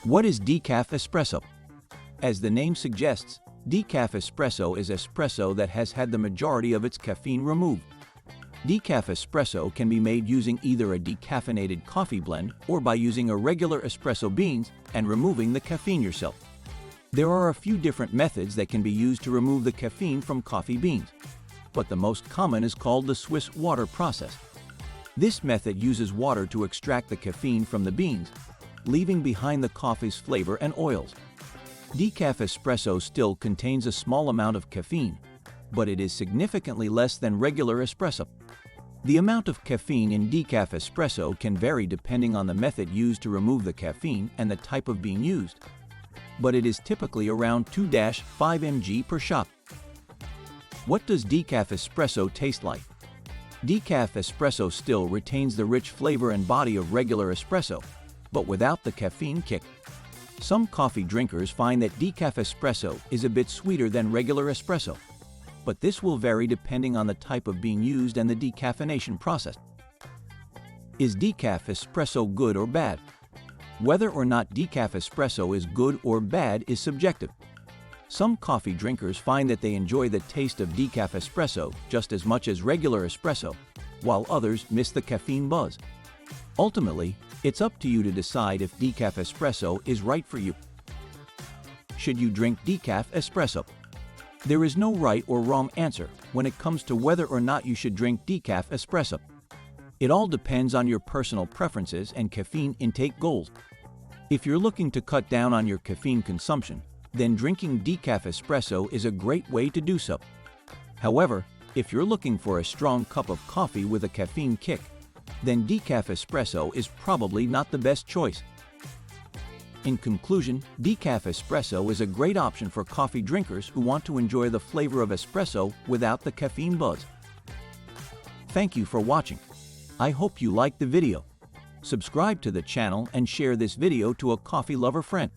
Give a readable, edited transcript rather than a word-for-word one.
What is decaf espresso? As the name suggests, decaf espresso is espresso that has had the majority of its caffeine removed. Decaf espresso can be made using either a decaffeinated coffee blend or by using a regular espresso beans and removing the caffeine yourself. There are a few different methods that can be used to remove the caffeine from coffee beans, but the most common is called the Swiss water process. This method uses water to extract the caffeine from the beans, leaving behind the coffee's flavor and oils. Decaf espresso still contains a small amount of caffeine, but it is significantly less than regular espresso. The amount of caffeine in decaf espresso can vary depending on the method used to remove the caffeine and the type of bean used, but it is typically around 2-5 mg per shot. What does decaf espresso taste like? Decaf espresso still retains the rich flavor and body of regular espresso, but without the caffeine kick. Some coffee drinkers find that decaf espresso is a bit sweeter than regular espresso, but this will vary depending on the type of bean used and the decaffeination process. Is decaf espresso good or bad? Whether or not decaf espresso is good or bad is subjective. Some coffee drinkers find that they enjoy the taste of decaf espresso just as much as regular espresso, while others miss the caffeine buzz. Ultimately, it's up to you to decide if decaf espresso is right for you. Should you drink decaf espresso? There is no right or wrong answer when it comes to whether or not you should drink decaf espresso. It all depends on your personal preferences and caffeine intake goals. If you're looking to cut down on your caffeine consumption, then drinking decaf espresso is a great way to do so. However, if you're looking for a strong cup of coffee with a caffeine kick, then decaf espresso is probably not the best choice. In conclusion, decaf espresso is a great option for coffee drinkers who want to enjoy the flavor of espresso without the caffeine buzz. Thank you for watching. I hope you liked the video. Subscribe to the channel and share this video to a coffee lover friend.